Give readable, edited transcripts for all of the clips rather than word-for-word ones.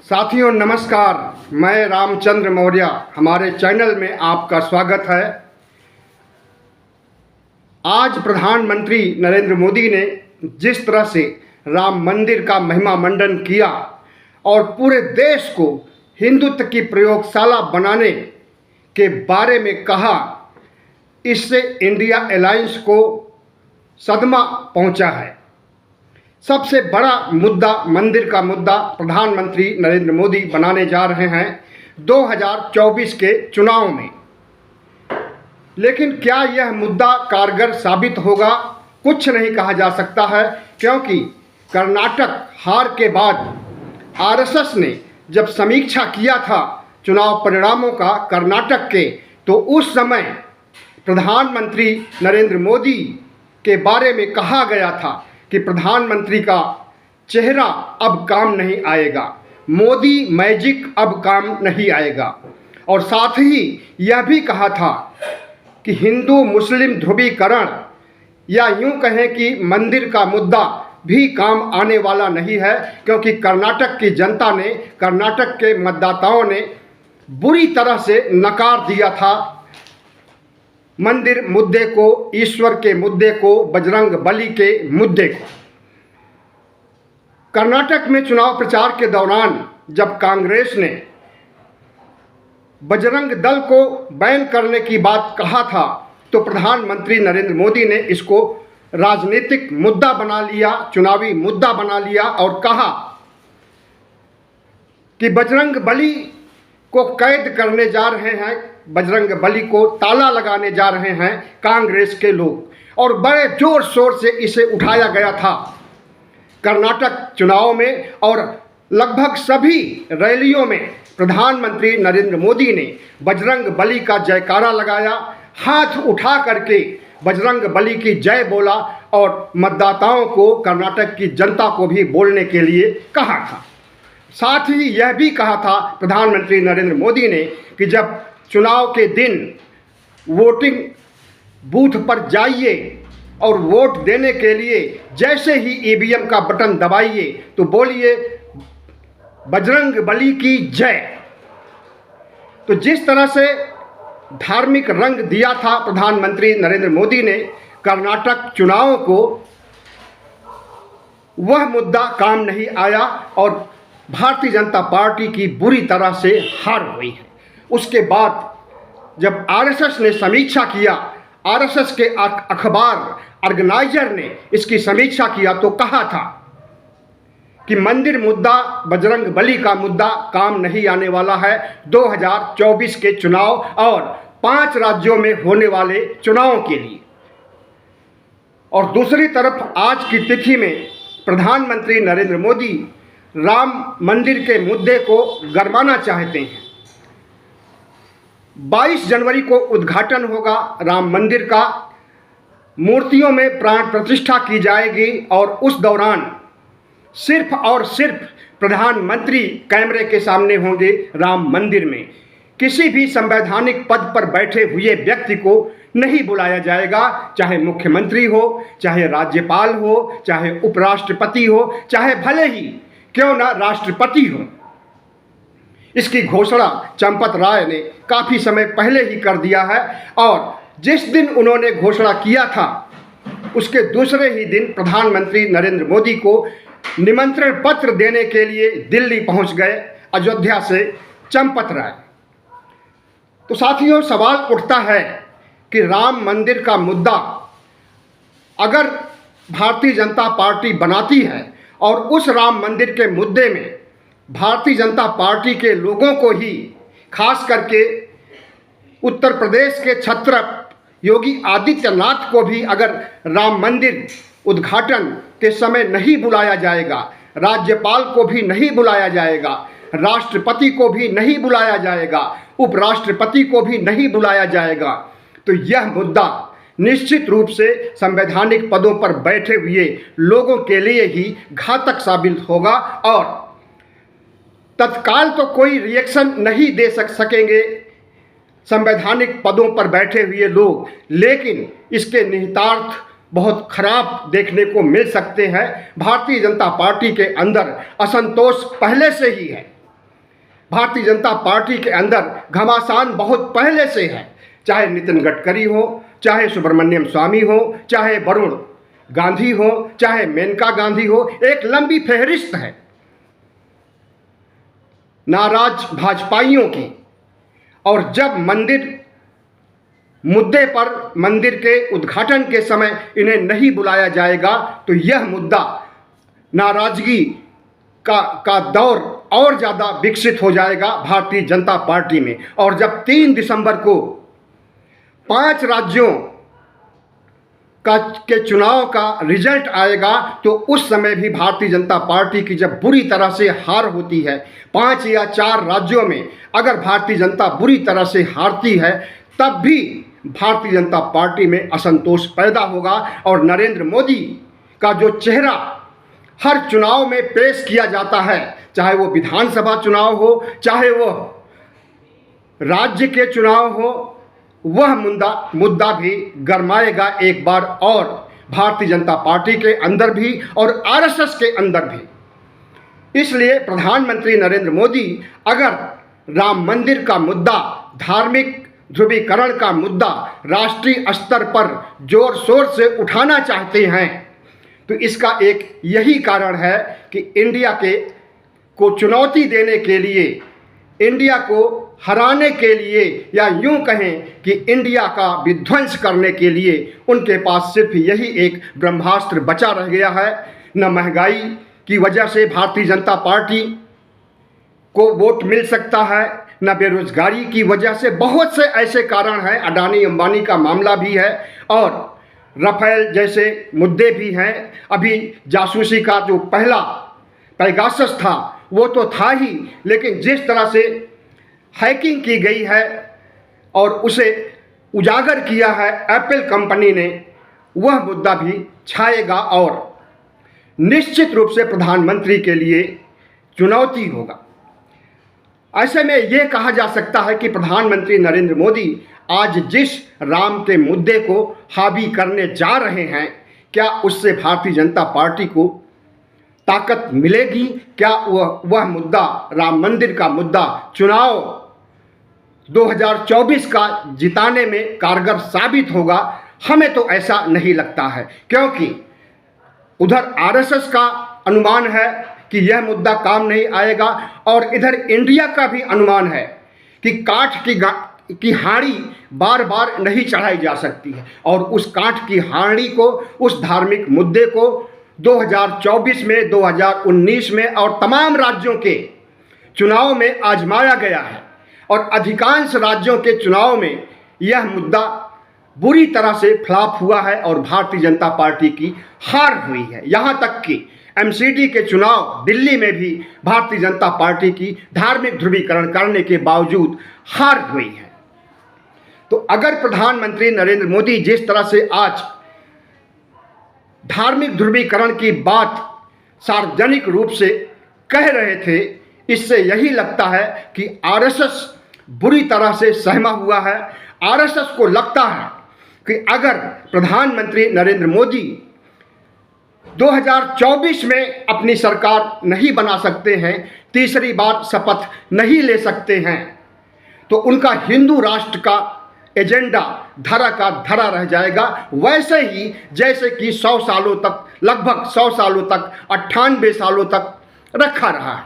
साथियों नमस्कार, मैं रामचंद्र मौर्य। हमारे चैनल में आपका स्वागत है। आज प्रधानमंत्री नरेंद्र मोदी ने जिस तरह से राम मंदिर का महिमा मंडन किया और पूरे देश को हिंदुत्व की प्रयोगशाला बनाने के बारे में कहा, इससे इंडिया अलायंस को सदमा पहुंचा है। सबसे बड़ा मुद्दा मंदिर का मुद्दा प्रधानमंत्री नरेंद्र मोदी बनाने जा रहे हैं 2024 के चुनाव में। लेकिन क्या यह मुद्दा कारगर साबित होगा? कुछ नहीं कहा जा सकता है, क्योंकि कर्नाटक हार के बाद आरएसएस ने जब समीक्षा किया था चुनाव परिणामों का कर्नाटक के, तो उस समय प्रधानमंत्री नरेंद्र मोदी के बारे में कहा गया था कि प्रधानमंत्री का चेहरा अब काम नहीं आएगा, मोदी मैजिक अब काम नहीं आएगा। और साथ ही यह भी कहा था कि हिंदू मुस्लिम ध्रुवीकरण या यूं कहें कि मंदिर का मुद्दा भी काम आने वाला नहीं है, क्योंकि कर्नाटक की जनता ने, कर्नाटक के मतदाताओं ने बुरी तरह से नकार दिया था मंदिर मुद्दे को, ईश्वर के मुद्दे को, बजरंग बली के मुद्दे को। कर्नाटक में चुनाव प्रचार के दौरान जब कांग्रेस ने बजरंग दल को बैन करने की बात कहा था, तो प्रधानमंत्री नरेंद्र मोदी ने इसको राजनीतिक मुद्दा बना लिया, चुनावी मुद्दा बना लिया और कहा कि बजरंग बली को कैद करने जा रहे हैं, बजरंग बली को ताला लगाने जा रहे हैं कांग्रेस के लोग। और बड़े जोर शोर से इसे उठाया गया था कर्नाटक चुनाव में, और लगभग सभी रैलियों में प्रधानमंत्री नरेंद्र मोदी ने बजरंग बली का जयकारा लगाया, हाथ उठा करके बजरंग बली की जय बोला और मतदाताओं को, कर्नाटक की जनता को भी बोलने के लिए कहा था। साथ ही यह भी कहा था प्रधानमंत्री नरेंद्र मोदी ने कि जब चुनाव के दिन वोटिंग बूथ पर जाइए और वोट देने के लिए जैसे ही ईवीएम का बटन दबाइए तो बोलिए बजरंग बली की जय। तो जिस तरह से धार्मिक रंग दिया था प्रधानमंत्री नरेंद्र मोदी ने कर्नाटक चुनाव को, वह मुद्दा काम नहीं आया और भारतीय जनता पार्टी की बुरी तरह से हार हुई है। उसके बाद जब आरएसएस ने समीक्षा किया, आरएसएस के अखबार ऑर्गेनाइजर ने इसकी समीक्षा किया, तो कहा था कि मंदिर मुद्दा, बजरंग बली का मुद्दा काम नहीं आने वाला है 2024 के चुनाव और 5 राज्यों में होने वाले चुनावों के लिए। और दूसरी तरफ आज की तिथि में प्रधानमंत्री नरेंद्र मोदी राम मंदिर के मुद्दे को गरमाना चाहते हैं। 22 जनवरी को उद्घाटन होगा राम मंदिर का, मूर्तियों में प्राण प्रतिष्ठा की जाएगी और उस दौरान सिर्फ और सिर्फ प्रधानमंत्री कैमरे के सामने होंगे राम मंदिर में। किसी भी संवैधानिक पद पर बैठे हुए व्यक्ति को नहीं बुलाया जाएगा, चाहे मुख्यमंत्री हो, चाहे राज्यपाल हो, चाहे उपराष्ट्रपति हो, चाहे भले ही क्यों ना राष्ट्रपति हो। इसकी घोषणा चंपत राय ने काफ़ी समय पहले ही कर दिया है और जिस दिन उन्होंने घोषणा किया था उसके दूसरे ही दिन प्रधानमंत्री नरेंद्र मोदी को निमंत्रण पत्र देने के लिए दिल्ली पहुंच गए अयोध्या से चंपत राय। तो साथियों, सवाल उठता है कि राम मंदिर का मुद्दा अगर भारतीय जनता पार्टी बनाती है और उस राम मंदिर के मुद्दे में भारतीय जनता पार्टी के लोगों को ही, खास करके उत्तर प्रदेश के छत्रप योगी आदित्यनाथ को भी अगर राम मंदिर उद्घाटन के समय नहीं बुलाया जाएगा, राज्यपाल को भी नहीं बुलाया जाएगा, राष्ट्रपति को भी नहीं बुलाया जाएगा, उपराष्ट्रपति को भी नहीं बुलाया जाएगा, तो यह मुद्दा निश्चित रूप से संवैधानिक पदों पर बैठे हुए लोगों के लिए ही घातक साबित होगा और तत्काल तो कोई रिएक्शन नहीं दे सकेंगे संवैधानिक पदों पर बैठे हुए लोग, लेकिन इसके निहितार्थ बहुत खराब देखने को मिल सकते हैं। भारतीय जनता पार्टी के अंदर असंतोष पहले से ही है। भारतीय जनता पार्टी के अंदर घमासान बहुत पहले से है, चाहे नितिन गडकरी हो, चाहे सुब्रमण्यम स्वामी हो, चाहे वरुण गांधी हो, चाहे मेनका गांधी हो, एक लंबी फहरिस्त है नाराज भाजपाइयों की। और जब मंदिर मुद्दे पर मंदिर के उद्घाटन के समय इन्हें नहीं बुलाया जाएगा तो यह मुद्दा नाराजगी का दौर और ज़्यादा विकसित हो जाएगा भारतीय जनता पार्टी में। और जब 3 दिसंबर को 5 राज्यों के चुनाव का रिजल्ट आएगा तो उस समय भी भारतीय जनता पार्टी की जब बुरी तरह से हार होती है, 5 या 4 राज्यों में अगर भारतीय जनता बुरी तरह से हारती है, तब भी भारतीय जनता पार्टी में असंतोष पैदा होगा। और नरेंद्र मोदी का जो चेहरा हर चुनाव में पेश किया जाता है, चाहे वो विधानसभा चुनाव हो, चाहे वो राज्य के चुनाव हो, वह मुद्दा भी गरमाएगा एक बार और भारतीय जनता पार्टी के अंदर भी और आरएसएस के अंदर भी। इसलिए प्रधानमंत्री नरेंद्र मोदी अगर राम मंदिर का मुद्दा, धार्मिक ध्रुवीकरण का मुद्दा राष्ट्रीय स्तर पर जोर शोर से उठाना चाहते हैं तो इसका एक यही कारण है कि इंडिया को चुनौती देने के लिए, इंडिया को हराने के लिए, या यूं कहें कि इंडिया का विध्वंस करने के लिए उनके पास सिर्फ यही एक ब्रह्मास्त्र बचा रह गया है। न महंगाई की वजह से भारतीय जनता पार्टी को वोट मिल सकता है, न बेरोजगारी की वजह से, बहुत से ऐसे कारण हैं। अडानी अंबानी का मामला भी है और राफेल जैसे मुद्दे भी हैं। अभी जासूसी का जो पहला पेगासस था वो तो था ही, लेकिन जिस तरह से हैकिंग की गई है और उसे उजागर किया है एप्पल कंपनी ने, वह मुद्दा भी छाएगा और निश्चित रूप से प्रधानमंत्री के लिए चुनौती होगा। ऐसे में यह कहा जा सकता है कि प्रधानमंत्री नरेंद्र मोदी आज जिस राम के मुद्दे को हावी करने जा रहे हैं, क्या उससे भारतीय जनता पार्टी को ताकत मिलेगी? क्या वह मुद्दा, राम मंदिर का मुद्दा, चुनाव 2024 का जिताने में कारगर साबित होगा? हमें तो ऐसा नहीं लगता है, क्योंकि उधर आरएसएस का अनुमान है कि यह मुद्दा काम नहीं आएगा और इधर इंडिया का भी अनुमान है कि काठ की हाँड़ी बार बार नहीं चढ़ाई जा सकती है और उस काठ की हाँड़ी को, उस धार्मिक मुद्दे को 2024 में, 2019 में और तमाम राज्यों के चुनाव में आजमाया गया है और अधिकांश राज्यों के चुनाव में यह मुद्दा बुरी तरह से फ्लॉप हुआ है और भारतीय जनता पार्टी की हार हुई है। यहाँ तक कि एमसीडी के चुनाव दिल्ली में भी भारतीय जनता पार्टी की धार्मिक ध्रुवीकरण करने के बावजूद हार हुई है। तो अगर प्रधानमंत्री नरेंद्र मोदी जिस तरह से आज धार्मिक ध्रुवीकरण की बात सार्वजनिक रूप से कह रहे थे, इससे यही लगता है कि आरएसएस बुरी तरह से सहमा हुआ है। आरएसएस को लगता है कि अगर प्रधानमंत्री नरेंद्र मोदी 2024 में अपनी सरकार नहीं बना सकते हैं, तीसरी बार शपथ नहीं ले सकते हैं, तो उनका हिंदू राष्ट्र का एजेंडा धरा का धरा रह जाएगा। वैसे ही जैसे कि 100 सालों तक, लगभग 100 सालों तक, 98 सालों तक रखा रहा है।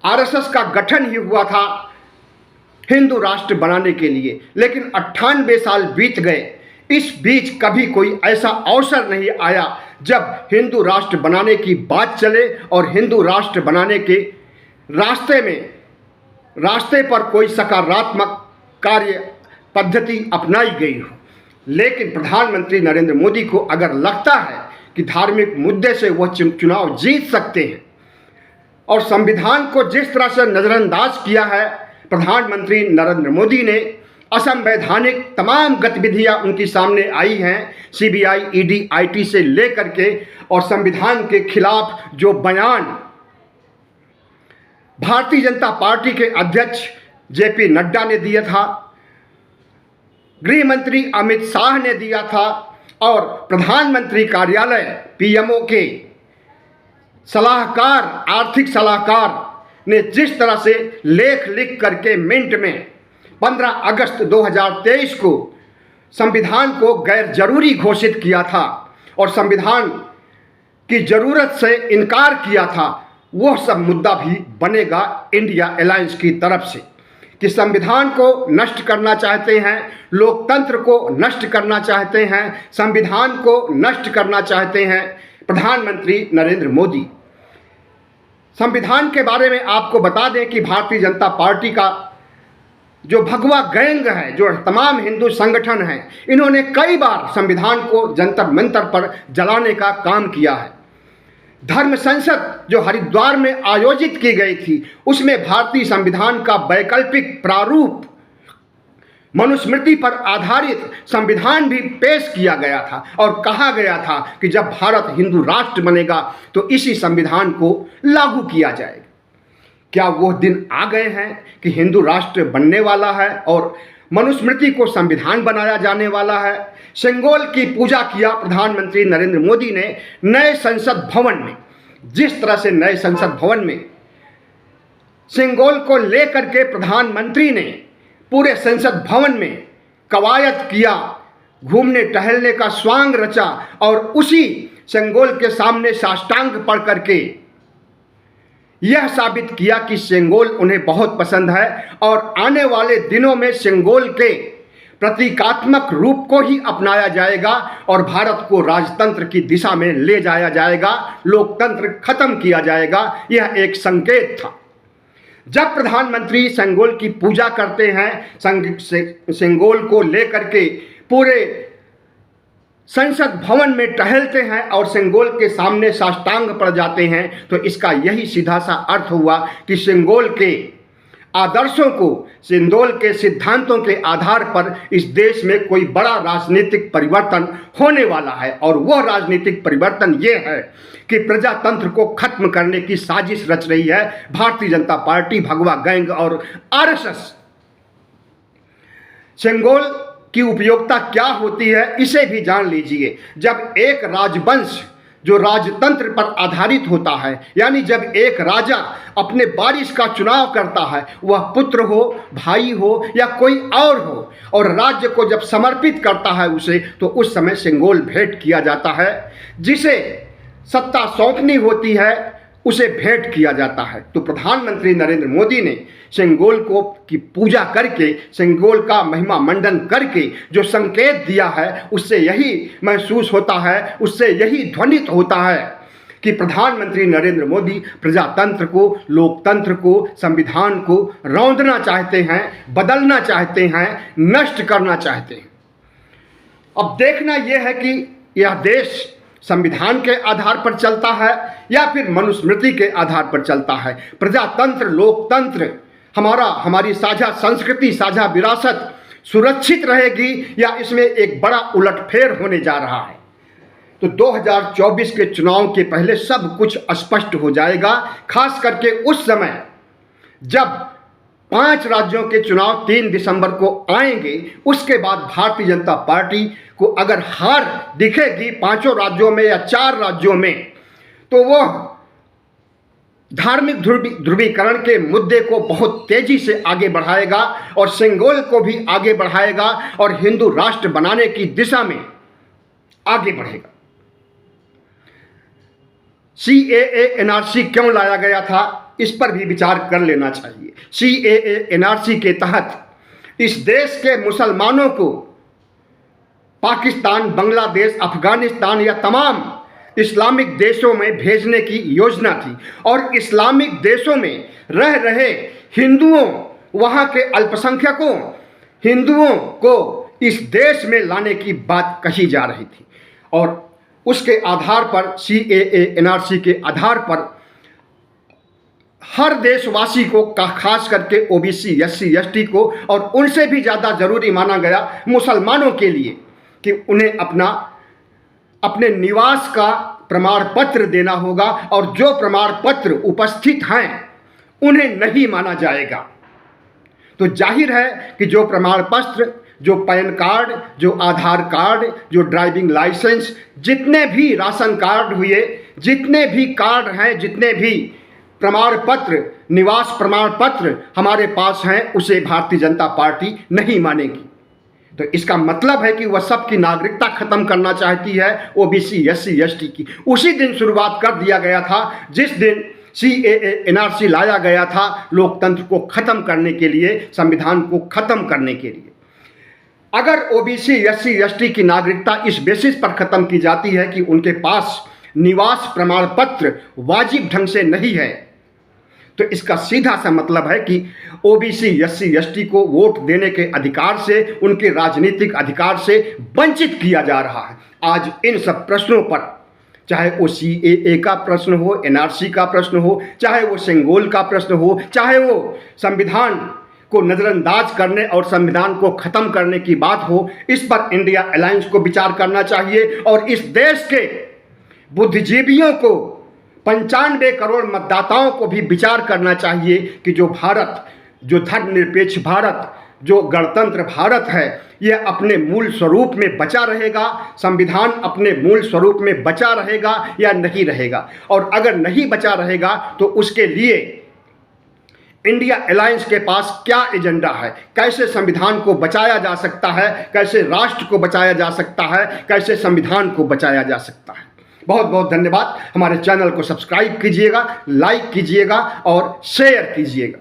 आरएसएस का गठन ही हुआ था हिंदू राष्ट्र बनाने के लिए, लेकिन 98 साल बीत गए। इस बीच कभी कोई ऐसा अवसर नहीं आया जब हिंदू राष्ट्र बनाने की बात चले और हिंदू राष्ट्र बनाने के रास्ते पर कोई सकारात्मक कार्य पद्धति अपनाई गई हो। लेकिन प्रधानमंत्री नरेंद्र मोदी को अगर लगता है कि धार्मिक मुद्दे से वह चुनाव जीत सकते हैं और संविधान को जिस तरह से नज़रअंदाज किया है प्रधानमंत्री नरेंद्र मोदी ने, असंवैधानिक तमाम गतिविधियां उनके सामने आई हैं, सीबीआई, ईडी, आईटी से लेकर के, और संविधान के खिलाफ जो बयान भारतीय जनता पार्टी के अध्यक्ष जेपी नड्डा ने दिया था, गृह मंत्री अमित शाह ने दिया था और प्रधानमंत्री कार्यालय पीएमओ के सलाहकार, आर्थिक सलाहकार ने जिस तरह से लेख लिख करके मिंट में 15 अगस्त 2023 को संविधान को गैर जरूरी घोषित किया था और संविधान की ज़रूरत से इनकार किया था, वह सब मुद्दा भी बनेगा इंडिया अलायंस की तरफ से कि संविधान को नष्ट करना चाहते हैं, लोकतंत्र को नष्ट करना चाहते हैं, संविधान को नष्ट करना चाहते हैं प्रधानमंत्री नरेंद्र मोदी। संविधान के बारे में आपको बता दें कि भारतीय जनता पार्टी का जो भगवा गैंग है, जो तमाम हिंदू संगठन हैं, इन्होंने कई बार संविधान को जंतर मंतर पर जलाने का काम किया है। धर्म संसद जो हरिद्वार में आयोजित की गई थी, उसमें भारतीय संविधान का वैकल्पिक प्रारूप मनुस्मृति पर आधारित संविधान भी पेश किया गया था और कहा गया था कि जब भारत हिंदू राष्ट्र बनेगा तो इसी संविधान को लागू किया जाएगा। क्या वो दिन आ गए हैं कि हिंदू राष्ट्र बनने वाला है और मनुस्मृति को संविधान बनाया जाने वाला है? सिंगोल की पूजा किया प्रधानमंत्री नरेंद्र मोदी ने नए संसद भवन में। जिस तरह से नए संसद भवन में सिंगोल को लेकर के प्रधानमंत्री ने पूरे संसद भवन में कवायद किया, घूमने टहलने का स्वांग रचा और उसी सिंगोल के सामने साष्टांग पढ़ करके यह साबित किया कि सिंगोल उन्हें बहुत पसंद है और आने वाले दिनों में सिंगोल के प्रतीकात्मक रूप को ही अपनाया जाएगा और भारत को राजतंत्र की दिशा में ले जाया जाएगा, लोकतंत्र खत्म किया जाएगा। यह एक संकेत था। जब प्रधानमंत्री सिंगोल की पूजा करते हैं, सिंगोल को लेकर के पूरे संसद भवन में टहलते हैं और सिंगोल के सामने साष्टांग पड़ जाते हैं, तो इसका यही सीधा सा अर्थ हुआ कि सिंगोल के आदर्शों को, सिंगोल के सिद्धांतों के आधार पर इस देश में कोई बड़ा राजनीतिक परिवर्तन होने वाला है। और वह राजनीतिक परिवर्तन ये है कि प्रजातंत्र को खत्म करने की साजिश रच रही है भारतीय जनता पार्टी, भगवा गैंग और आरएसएस। सिंगोल की उपयोगिता क्या होती है इसे भी जान लीजिए। जब एक राजवंश जो राजतंत्र पर आधारित होता है, यानी जब एक राजा अपने वारिस का चुनाव करता है, वह पुत्र हो, भाई हो या कोई और हो, और राज्य को जब समर्पित करता है उसे, तो उस समय सिंगोल भेंट किया जाता है। जिसे सत्ता सौंपनी होती है उसे भेंट किया जाता है। तो प्रधानमंत्री नरेंद्र मोदी ने सिंगोल को की पूजा करके, सिंगोल का महिमा मंडन करके जो संकेत दिया है, उससे यही महसूस होता है, उससे यही ध्वनित होता है कि प्रधानमंत्री नरेंद्र मोदी प्रजातंत्र को, लोकतंत्र को, संविधान को रौंदना चाहते हैं, बदलना चाहते हैं, नष्ट करना चाहते हैं। अब देखना यह है कि यह देश संविधान के आधार पर चलता है या फिर मनुस्मृति के आधार पर चलता है। प्रजातंत्र, लोकतंत्र, हमारी साझा संस्कृति, साझा विरासत सुरक्षित रहेगी या इसमें एक बड़ा उलटफेर होने जा रहा है। तो 2024 के चुनाव के पहले सब कुछ स्पष्ट हो जाएगा, खास करके उस समय जब 5 राज्यों के चुनाव 3 दिसंबर को आएंगे। उसके बाद भारतीय जनता पार्टी को अगर हार दिखेगी 5 राज्यों में या 4 राज्यों में, तो वह धार्मिक ध्रुवीकरण के मुद्दे को बहुत तेजी से आगे बढ़ाएगा और सिंगोल को भी आगे बढ़ाएगा और हिंदू राष्ट्र बनाने की दिशा में आगे बढ़ेगा। CAA NRC क्यों लाया गया था, इस पर भी विचार कर लेना चाहिए। CAA NRC के तहत इस देश के मुसलमानों को पाकिस्तान, बांग्लादेश, अफगानिस्तान या तमाम इस्लामिक देशों में भेजने की योजना थी और इस्लामिक देशों में रह रहे हिंदुओं, वहाँ के अल्पसंख्यकों हिंदुओं को इस देश में लाने की बात कही जा रही थी। और उसके आधार पर, CAA NRC के आधार पर हर देशवासी को, खास करके OBC, SC, ST को और उनसे भी ज़्यादा ज़रूरी माना गया मुसलमानों के लिए कि उन्हें अपने निवास का प्रमाण पत्र देना होगा और जो प्रमाण पत्र उपस्थित हैं उन्हें नहीं माना जाएगा। तो जाहिर है कि जो प्रमाण पत्र, जो पैन कार्ड, जो आधार कार्ड, जो ड्राइविंग लाइसेंस, जितने भी राशन कार्ड हुए, जितने भी कार्ड हैं, जितने भी प्रमाण पत्र, निवास प्रमाण पत्र हमारे पास हैं, उसे भारतीय जनता पार्टी नहीं मानेगी। तो इसका मतलब है कि वह सबकी नागरिकता खत्म करना चाहती है, ओबीसी, एससी, एसटी की। उसी दिन शुरुआत कर दिया गया था जिस दिन सीएए, एनआरसी लाया गया था, लोकतंत्र को खत्म करने के लिए, संविधान को खत्म करने के लिए। अगर ओबीसी, एससी, एसटी की नागरिकता इस बेसिस पर खत्म की जाती है कि उनके पास निवास प्रमाण पत्र वाजिब ढंग से नहीं है, तो इसका सीधा सा मतलब है कि ओबीसी, एससी, एसटी को वोट देने के अधिकार से, उनके राजनीतिक अधिकार से वंचित किया जा रहा है। आज इन सब प्रश्नों पर, चाहे वो सीएए का प्रश्न हो, एनआरसी का प्रश्न हो, चाहे वो सेंगोल का प्रश्न हो, चाहे वो संविधान को नज़रअंदाज करने और संविधान को ख़त्म करने की बात हो, इस पर इंडिया अलायंस को विचार करना चाहिए और इस देश के बुद्धिजीवियों को, 95 करोड़ मतदाताओं को भी विचार करना चाहिए कि जो भारत, जो धर्मनिरपेक्ष भारत, जो गणतंत्र भारत है, यह अपने मूल स्वरूप में बचा रहेगा, संविधान अपने मूल स्वरूप में बचा रहेगा या नहीं रहेगा। और अगर नहीं बचा रहेगा तो उसके लिए इंडिया अलायंस के पास क्या एजेंडा है, कैसे संविधान को बचाया जा सकता है, कैसे राष्ट्र को बचाया जा सकता है, कैसे संविधान को बचाया जा सकता है। बहुत बहुत धन्यवाद। हमारे चैनल को सब्सक्राइब कीजिएगा, लाइक कीजिएगा और शेयर कीजिएगा।